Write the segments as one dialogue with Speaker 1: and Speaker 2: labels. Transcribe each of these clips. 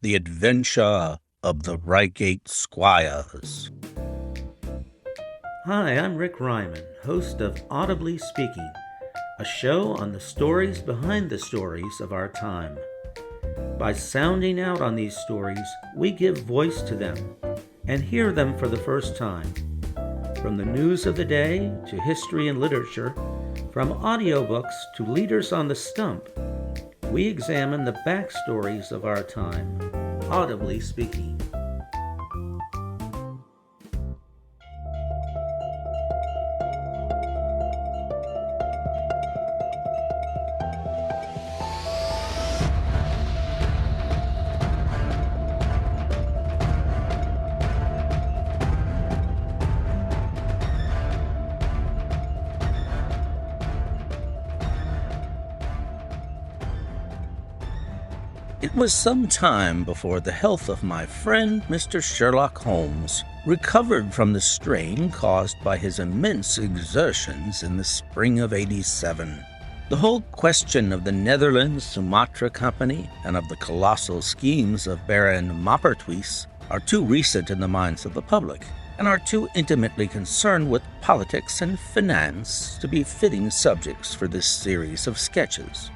Speaker 1: The Adventure of the Reigate Squires.
Speaker 2: Hi, I'm Rick Reiman, host of Audibly Speaking, a show on the stories behind the stories of our time. By sounding out on these stories, we give voice to them and hear them for the first time. From the news of the day to history and literature, from audiobooks to leaders on the stump, we examine the backstories of our time, audibly speaking.
Speaker 1: It was some time before the health of my friend Mr. Sherlock Holmes recovered from the strain caused by his immense exertions in the spring of '87. The whole question of the Netherlands Sumatra Company and of the colossal schemes of Baron Maupertuis are too recent in the minds of the public, and are too intimately concerned with politics and finance to be fitting subjects for this series of sketches.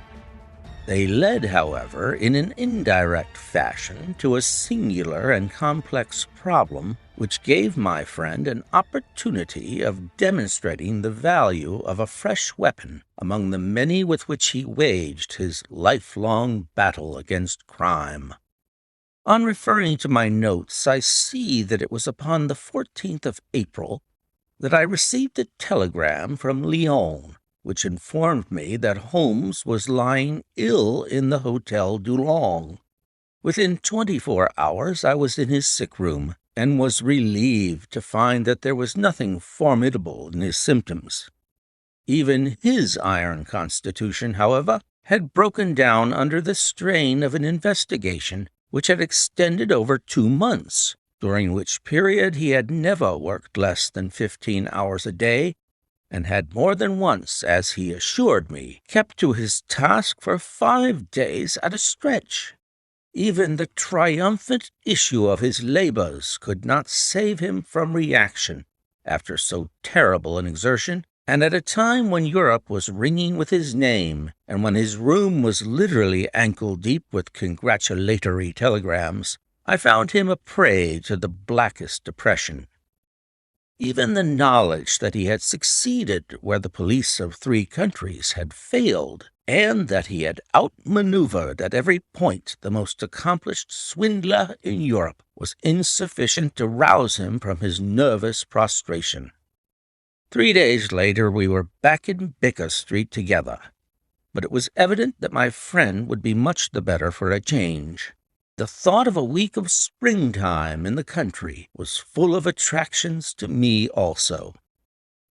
Speaker 1: They led, however, in an indirect fashion to a singular and complex problem which gave my friend an opportunity of demonstrating the value of a fresh weapon among the many with which he waged his lifelong battle against crime. On referring to my notes, I see that it was upon the 14th of April that I received a telegram from Lyon, which informed me that Holmes was lying ill in the Hotel Dulong. Within 24 hours I was in his sick room, and was relieved to find that there was nothing formidable in his symptoms. Even his iron constitution, however, had broken down under the strain of an investigation which had extended over 2 months, during which period he had never worked less than 15 hours a day, and had more than once, as he assured me, kept to his task for 5 days at a stretch. Even the triumphant issue of his labors could not save him from reaction after so terrible an exertion, and at a time when Europe was ringing with his name, and when his room was literally ankle-deep with congratulatory telegrams, I found him a prey to the blackest depression. Even the knowledge that he had succeeded where the police of 3 countries had failed, and that he had outmaneuvered at every point the most accomplished swindler in Europe, was insufficient to rouse him from his nervous prostration. 3 days later we were back in Baker Street together, but it was evident that my friend would be much the better for a change. The thought of a week of springtime in the country was full of attractions to me also.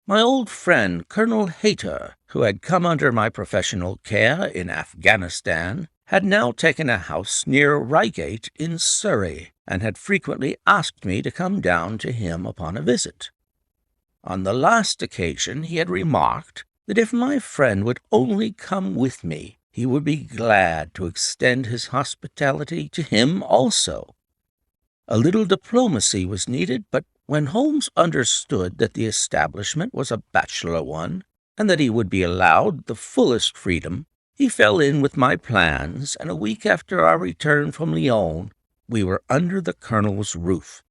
Speaker 1: My old friend Colonel Hayter, who had come under my professional care in Afghanistan, had now taken a house near Reigate in Surrey, and had frequently asked me to come down to him upon a visit. On the last occasion he had remarked that if my friend would only come with me, he would be glad to extend his hospitality to him also. A little diplomacy was needed, but when Holmes understood that the establishment was a bachelor one, and that he would be allowed the fullest freedom, he fell in with my plans, and a week after our return from Lyon, we were under the colonel's roof.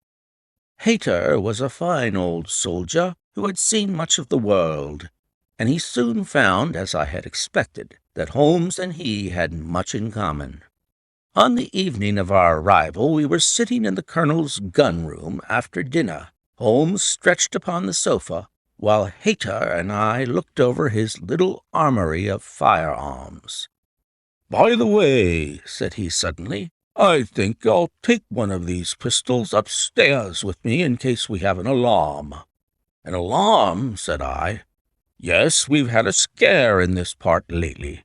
Speaker 1: Hayter was a fine old soldier who had seen much of the world, and he soon found, as I had expected, that Holmes and he had much in common. On the evening of our arrival we were sitting in the colonel's gun-room after dinner, Holmes stretched upon the sofa, while Hayter and I looked over his little armory of firearms. "By the way," said he suddenly, "I think I'll take one of these pistols upstairs with me in case we have an alarm." "An alarm?" said I. "Yes, we've had a scare in this part lately.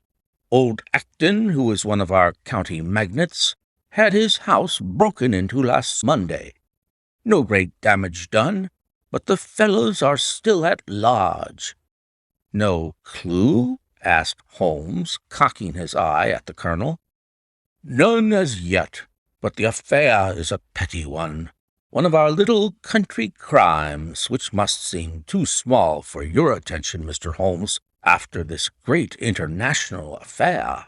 Speaker 1: Old Acton, who is one of our county magnates, had his house broken into last Monday. No great damage done, but the fellows are still at large." "No clue?" asked Holmes, cocking his eye at the colonel. "None as yet, but the affair is a petty one of our little country crimes, which must seem too small for your attention, Mr. Holmes, after this great international affair."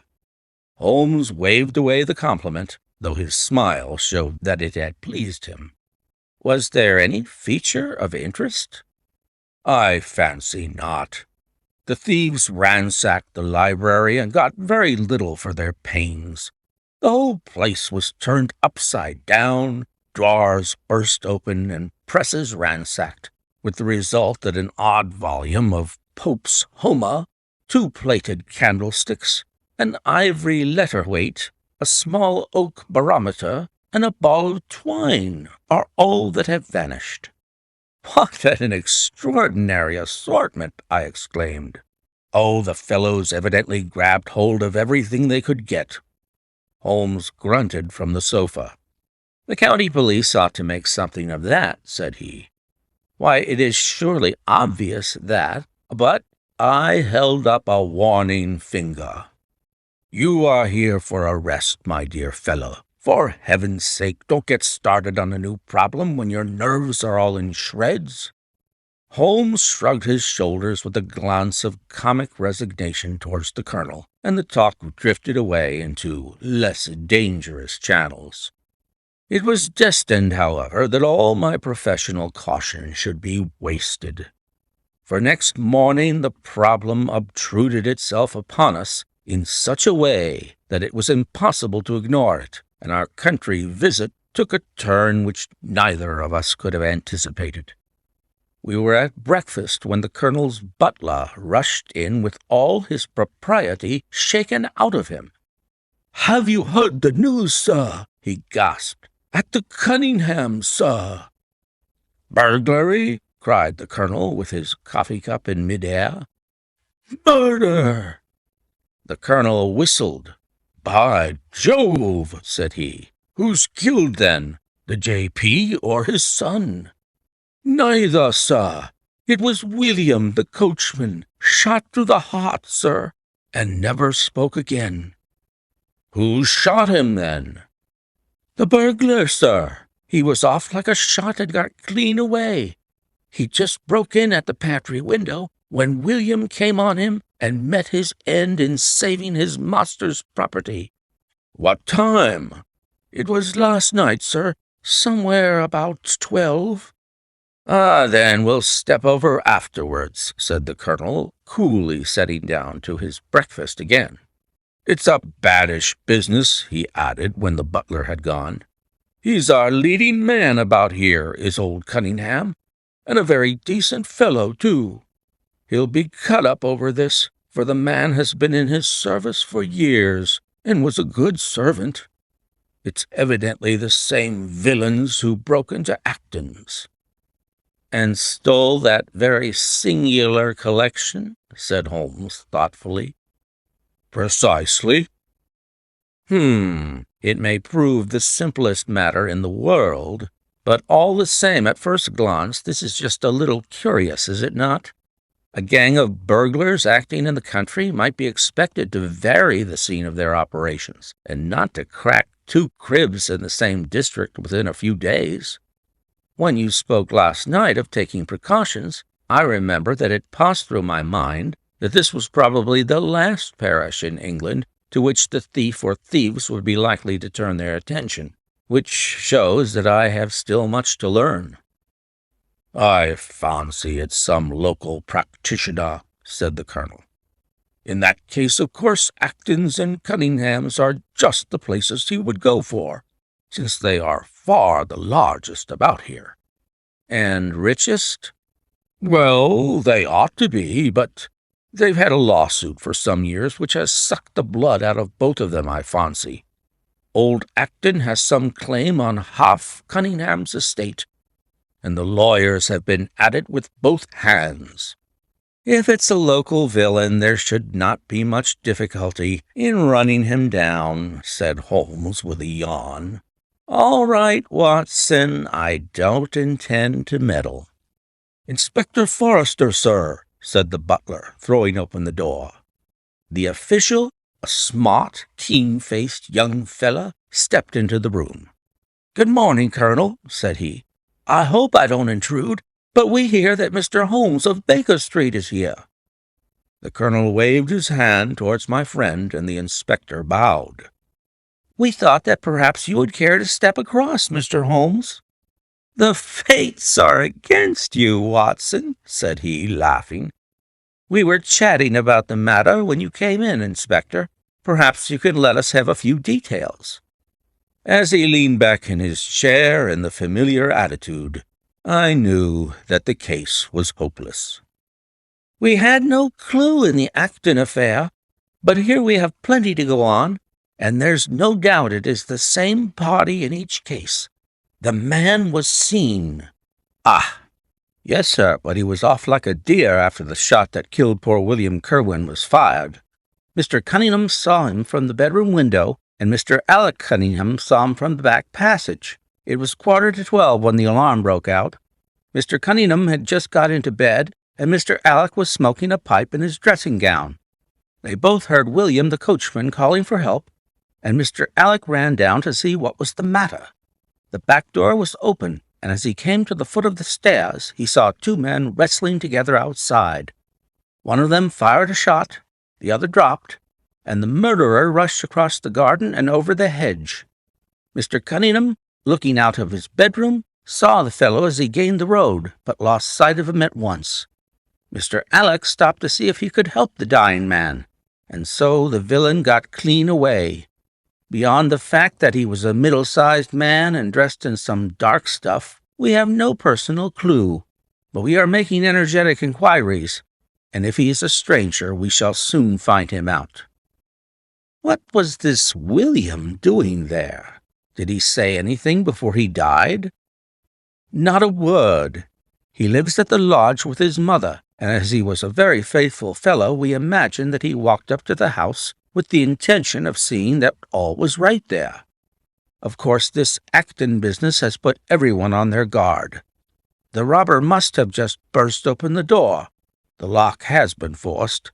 Speaker 1: Holmes waved away the compliment, though his smile showed that it had pleased him. "Was there any feature of interest?" "I fancy not. The thieves ransacked the library and got very little for their pains. The whole place was turned upside down, drawers burst open, and presses ransacked, with the result that an odd volume of Pope's Homer, 2 plated candlesticks, an ivory letter-weight, a small oak barometer, and a ball of twine are all that have vanished." "What an extraordinary assortment!" I exclaimed. "Oh, the fellows evidently grabbed hold of everything they could get." Holmes grunted from the sofa. "The county police ought to make something of that," said he. "Why, it is surely obvious that—" But I held up a warning finger. "You are here for a rest, my dear fellow. For heaven's sake, don't get started on a new problem when your nerves are all in shreds." Holmes shrugged his shoulders with a glance of comic resignation towards the colonel, and the talk drifted away into less dangerous channels. It was destined, however, that all my professional caution should be wasted. For next morning the problem obtruded itself upon us in such a way that it was impossible to ignore it, and our country visit took a turn which neither of us could have anticipated. We were at breakfast when the colonel's butler rushed in with all his propriety shaken out of him. "Have you heard the news, sir?" he gasped. "At the Cunningham, sir." "Burglary?" cried the colonel, with his coffee-cup in mid-air. "Murder!" The colonel whistled. "By Jove!" said he. "Who's killed, then? The J.P. or his son?" "Neither, sir. It was William, the coachman, shot through the heart, sir, and never spoke again." "Who shot him, then?" "The burglar, sir. He was off like a shot and got clean away. He just broke in at the pantry window when William came on him and met his end in saving his master's property." "What time?" "It was last night, sir, somewhere about 12. "Ah, then we'll step over afterwards," said the colonel, coolly setting down to his breakfast again. "It's a baddish business," he added when the butler had gone. "He's our leading man about here, is old Cunningham, and a very decent fellow, too. He'll be cut up over this, for the man has been in his service for years, and was a good servant. It's evidently the same villains who broke into Acton's." "And stole that very singular collection?" said Holmes thoughtfully. "Precisely." It may prove the simplest matter in the world, but all the same, at first glance, this is just a little curious, is it not? A gang of burglars acting in the country might be expected to vary the scene of their operations, and not to crack 2 cribs in the same district within a few days. When you spoke last night of taking precautions, I remember that it passed through my mind that this was probably the last parish in England to which the thief or thieves would be likely to turn their attention, which shows that I have still much to learn. "I fancy it's some local practitioner," said the colonel. "In that case, of course, Acton's and Cunningham's are just the places he would go for, since they are far the largest about here." "And richest?" "Well, they ought to be, but they've had a lawsuit for some years which has sucked the blood out of both of them, I fancy. Old Acton has some claim on half Cunningham's estate, and the lawyers have been at it with both hands." "If it's a local villain, there should not be much difficulty in running him down," said Holmes with a yawn. "All right, Watson, I don't intend to meddle." "Inspector Forrester, sir," said the butler, throwing open the door. The official, a smart, keen-faced young fellow, stepped into the room. "Good morning, Colonel," said he. "I hope I don't intrude, but we hear that Mr. Holmes of Baker Street is here." The colonel waved his hand towards my friend, and the inspector bowed. "We thought that perhaps you would care to step across, Mr. Holmes." "The fates are against you, Watson," said he, laughing. "We were chatting about the matter when you came in, Inspector. Perhaps you can let us have a few details." As he leaned back in his chair in the familiar attitude, I knew that the case was hopeless. "We had no clue in the Acton affair, but here we have plenty to go on, and there's no doubt it is the same party in each case. The man was seen." "Ah, yes, sir, but he was off like a deer after the shot that killed poor William Kerwin was fired. Mr. Cunningham saw him from the bedroom window, and Mr. Alec Cunningham saw him from the back passage. It was 11:15 when the alarm broke out. Mr. Cunningham had just got into bed, and Mr. Alec was smoking a pipe in his dressing gown. They both heard William the coachman calling for help, and Mr. Alec ran down to see what was the matter. The back door was open, and as he came to the foot of the stairs, he saw two men wrestling together outside. One of them fired a shot, the other dropped, and the murderer rushed across the garden and over the hedge. Mr. Cunningham, looking out of his bedroom, saw the fellow as he gained the road, but lost sight of him at once. Mr. Alec stopped to see if he could help the dying man, and so the villain got clean away. Beyond the fact that he was a middle-sized man and dressed in some dark stuff, we have no personal clue, but we are making energetic inquiries, and if he is a stranger, we shall soon find him out." "What was this William doing there? Did he say anything before he died?" "Not a word. He lives at the lodge with his mother, and as he was a very faithful fellow, we imagine that he walked up to the house with the intention of seeing that all was right there. Of course, this Acton business has put everyone on their guard. The robber must have just burst open the door, the lock has been forced,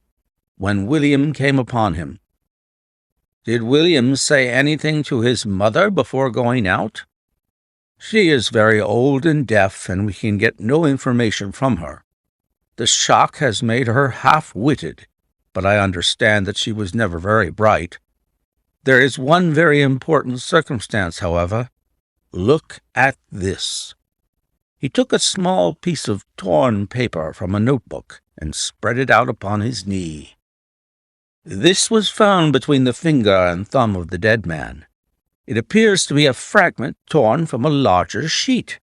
Speaker 1: when William came upon him." "Did William say anything to his mother before going out?" "She is very old and deaf, and we can get no information from her. The shock has made her half-witted, but I understand that she was never very bright. There is one very important circumstance, however. Look at this." He took a small piece of torn paper from a notebook and spread it out upon his knee. "This was found between the finger and thumb of the dead man. It appears to be a fragment torn from a larger sheet.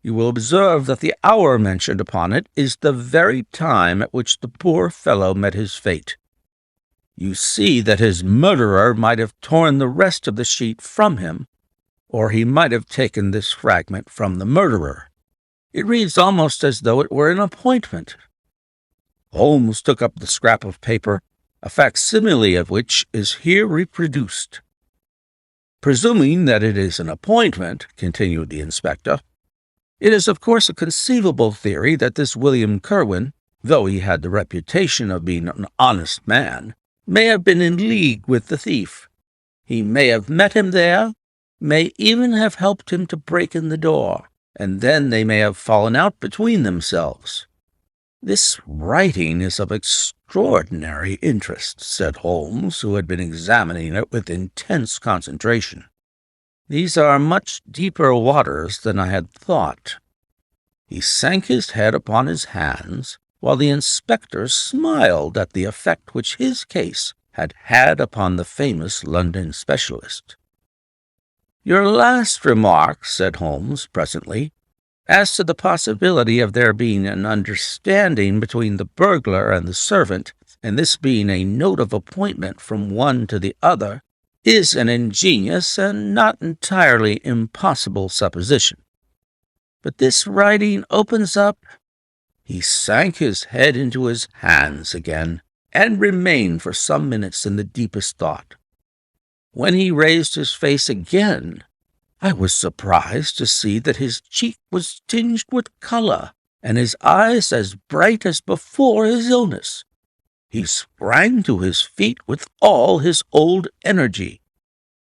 Speaker 1: You will observe that the hour mentioned upon it is the very time at which the poor fellow met his fate. You see that his murderer might have torn the rest of the sheet from him, or he might have taken this fragment from the murderer. It reads almost as though it were an appointment." Holmes took up the scrap of paper, a facsimile of which is here reproduced. "Presuming that it is an appointment," continued the inspector, "it is of course a conceivable theory that this William Kerwin, though he had the reputation of being an honest man, may have been in league with the thief. He may have met him there, may even have helped him to break in the door, and then they may have fallen out between themselves." "This writing is of extraordinary interest," said Holmes, who had been examining it with intense concentration. "These are much deeper waters than I had thought." He sank his head upon his hands, while the inspector smiled at the effect which his case had had upon the famous London specialist. "Your last remark," said Holmes presently, "as to the possibility of there being an understanding between the burglar and the servant, and this being a note of appointment from one to the other, is an ingenious and not entirely impossible supposition. But this writing opens up—" He sank his head into his hands again, and remained for some minutes in the deepest thought. When he raised his face again, I was surprised to see that his cheek was tinged with color, and his eyes as bright as before his illness. He sprang to his feet with all his old energy.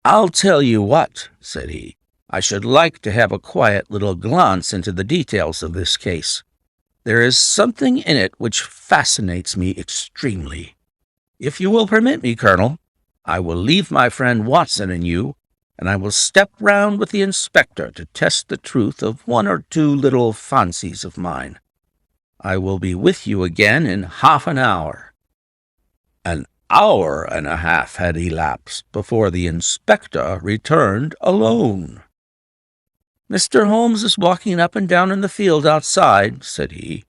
Speaker 1: "I'll tell you what," said he. I should like to have a quiet little glance into the details of this case. There is something in it which fascinates me extremely. If you will permit me, Colonel, I will leave my friend Watson and you, and I will step round with the inspector to test the truth of one or two little fancies of mine. I will be with you again in half an hour." An hour and a half had elapsed before the inspector returned alone. "Mr. Holmes is walking up and down in the field outside," said he.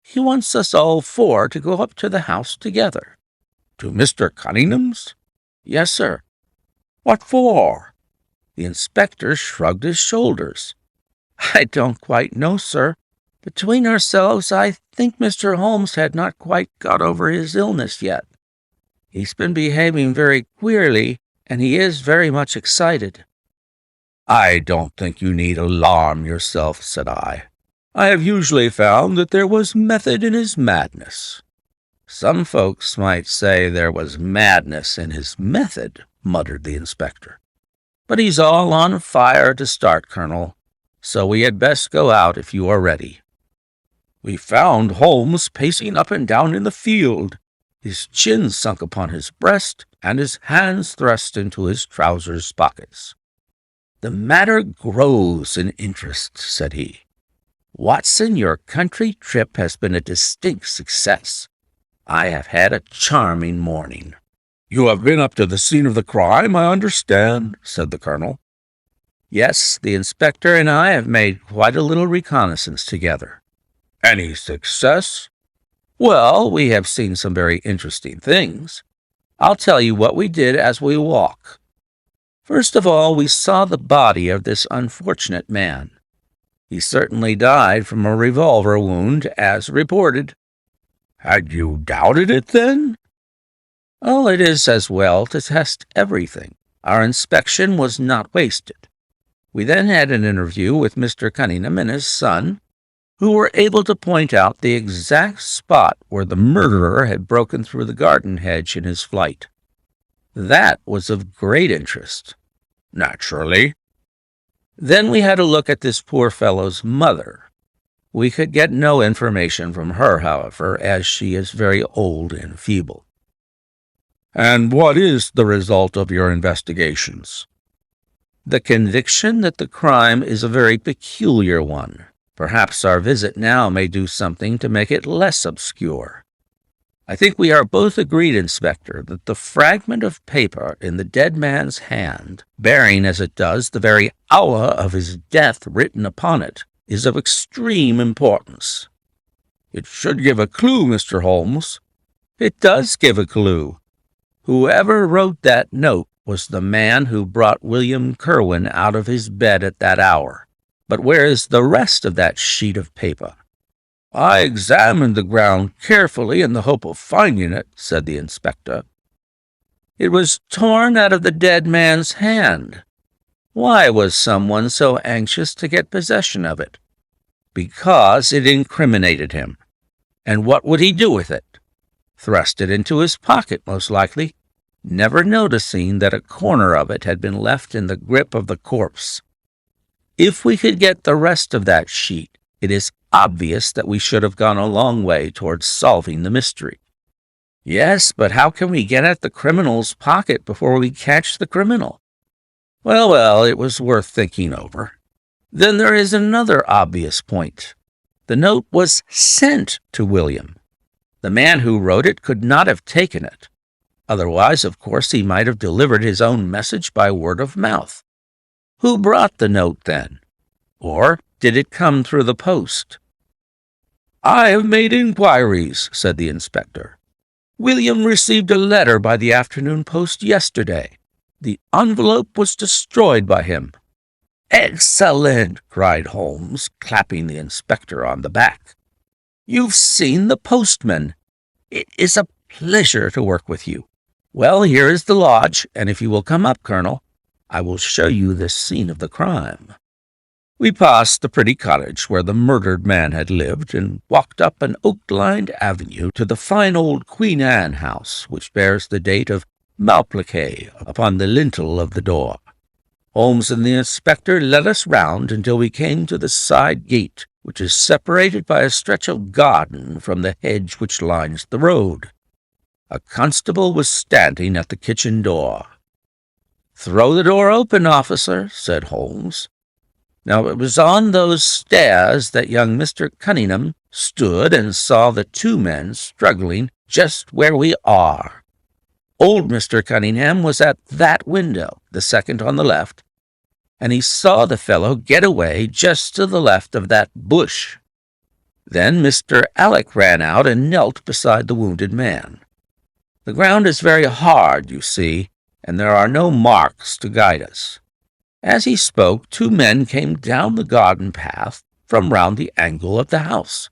Speaker 1: "He wants us all four to go up to the house together." "To Mr. Cunningham's?" "Yes, sir." "What for?" The inspector shrugged his shoulders. "I don't quite know, sir. Between ourselves, I think Mr. Holmes had not quite got over his illness yet. He's been behaving very queerly, and he is very much excited." "I don't think you need alarm yourself," said I. "I have usually found that there was method in his madness." "Some folks might say there was madness in his method," muttered the inspector. "But he's all on fire to start, Colonel, so we had best go out if you are ready." We found Holmes pacing up and down in the field, his chin sunk upon his breast and his hands thrust into his trousers pockets. "The matter grows in interest," said he. "Watson, your country trip has been a distinct success. I have had a charming morning." "You have been up to the scene of the crime, I understand," said the colonel. "Yes, the inspector and I have made quite a little reconnaissance together." "Any success?" "Well, we have seen some very interesting things. I'll tell you what we did as we walk. First of all, we saw the body of this unfortunate man. He certainly died from a revolver wound, as reported." "Had you doubted it, then?" "Oh, it is as well to test everything. Our inspection was not wasted. We then had an interview with Mr. Cunningham and his son, who were able to point out the exact spot where the murderer had broken through the garden hedge in his flight. That was of great interest." "Naturally." "Then we had a look at this poor fellow's mother. We could get no information from her, however, as she is very old and feeble." "And what is the result of your investigations?" "The conviction that the crime is a very peculiar one. Perhaps our visit now may do something to make it less obscure. I think we are both agreed, Inspector, that the fragment of paper in the dead man's hand, bearing as it does the very hour of his death written upon it, is of extreme importance." "It should give a clue, Mr. Holmes." "It does give a clue. Whoever wrote that note was the man who brought William Kerwin out of his bed at that hour. But where is the rest of that sheet of paper?" "I examined the ground carefully in the hope of finding it," said the inspector. "It was torn out of the dead man's hand. Why was someone so anxious to get possession of it?" "Because it incriminated him. And what would he do with it? Thrust it into his pocket, most likely, never noticing that a corner of it had been left in the grip of the corpse. If we could get the rest of that sheet, it is obvious that we should have gone a long way towards solving the mystery." "Yes, but how can we get at the criminal's pocket before we catch the criminal?" Well, it was worth thinking over. Then there is another obvious point. The note was sent to William. The man who wrote it could not have taken it. Otherwise, of course, he might have delivered his own message by word of mouth. Who brought the note, then? Or did it come through the post? "I have made inquiries," said the inspector. "William received a letter by the afternoon post yesterday. The envelope was destroyed by him." "Excellent!" cried Holmes, clapping the inspector on the back. "You've seen the postman. It is a pleasure to work with you. Well, here is the lodge, and if you will come up, Colonel, I will show you the scene of the crime." We passed the pretty cottage where the murdered man had lived, and walked up an oak-lined avenue to the fine old Queen Anne house, which bears the date of Malplaquet upon the lintel of the door. Holmes and the inspector led us round until we came to the side gate, which is separated by a stretch of garden from the hedge which lines the road. A constable was standing at the kitchen door. "Throw the door open, officer," said Holmes. Now it was on those stairs that young Mr. Cunningham stood and saw the two men struggling just where we are. Old Mr. Cunningham was at that window, the second on the left, and he saw the fellow get away just to the left of that bush. Then Mr. Alec ran out and knelt beside the wounded man. The ground is very hard, you see, and there are no marks to guide us. As he spoke, two men came down the garden path from round the angle of the house.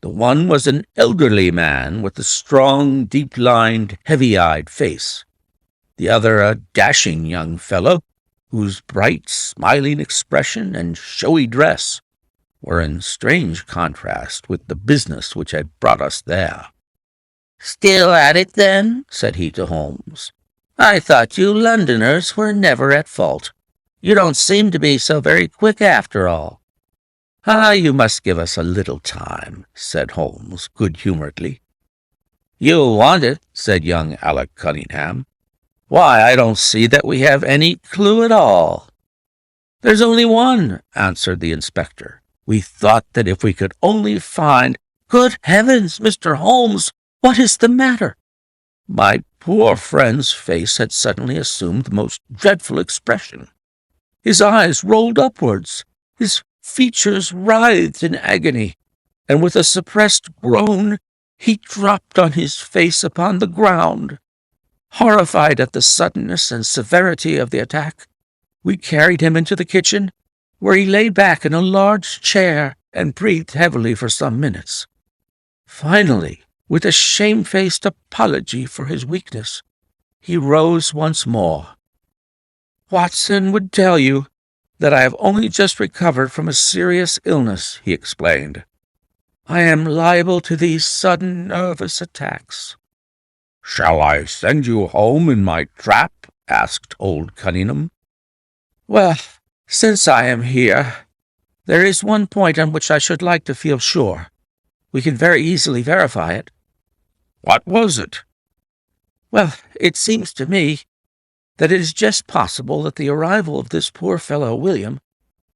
Speaker 1: The one was an elderly man with a strong, deep-lined, heavy-eyed face. The other a dashing young fellow, whose bright, smiling expression and showy dress were in strange contrast with the business which had brought us there. "Still at it, then?" said he to Holmes. "I thought you Londoners were never at fault. You don't seem to be so very quick after all." "Ah, you must give us a little time," said Holmes good-humoredly. "You'll want it," said young Alec Cunningham. "Why, I don't see that we have any clue at all." "There's only one," answered the inspector. "We thought that if we could only find—" "Good heavens, Mr. Holmes, what is the matter?" My poor friend's face had suddenly assumed the most dreadful expression. His eyes rolled upwards, his features writhed in agony, and with a suppressed groan he dropped on his face upon the ground. Horrified at the suddenness and severity of the attack, we carried him into the kitchen, where he lay back in a large chair and breathed heavily for some minutes. Finally, with a shamefaced apology for his weakness, he rose once more. "Watson would tell you that I have only just recovered from a serious illness," he explained. "I am liable to these sudden nervous attacks." "Shall I send you home in my trap?" asked old Cunningham. "Well, since I am here, there is one point on which I should like to feel sure. We can very easily verify it." "What was it?" "Well, it seems to me that it is just possible that the arrival of this poor fellow William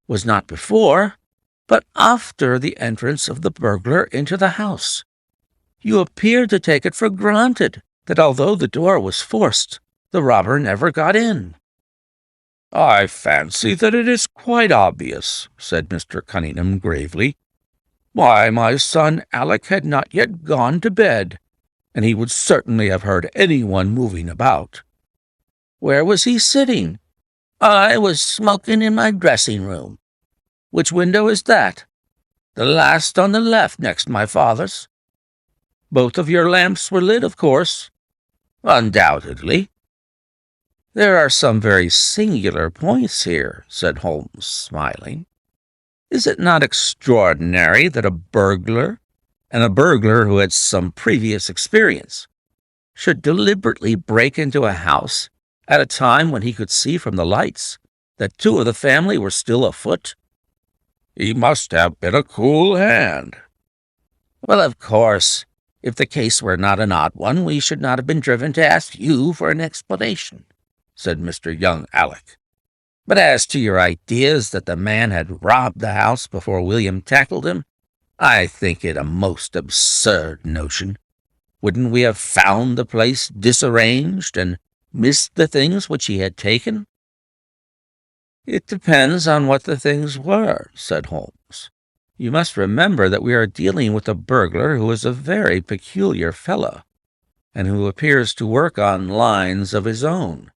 Speaker 1: was not before, but after the entrance of the burglar into the house. You appear to take it for granted that although the door was forced, the robber never got in." "I fancy that it is quite obvious," said Mr. Cunningham gravely. "Why, my son Alec had not yet gone to bed, and he would certainly have heard anyone moving about." "Where was he sitting?" "I was smoking in my dressing-room." "Which window is that?" "The last on the left, next my father's." "Both of your lamps were lit, of course?" "Undoubtedly." "There are some very singular points here," said Holmes, smiling. "Is it not extraordinary that a burglar, and a burglar who had some previous experience, should deliberately break into a house at a time when he could see from the lights that two of the family were still afoot?" "He must have been a cool hand." "Well, of course, if the case were not an odd one, we should not have been driven to ask you for an explanation," said Mr. Young Alec. "But as to your ideas that the man had robbed the house before William tackled him, I think it a most absurd notion. Wouldn't we have found the place disarranged and missed the things which he had taken?" "It depends on what the things were," said Holmes. "You must remember that we are dealing with a burglar who is a very peculiar fellow, and who appears to work on lines of his own.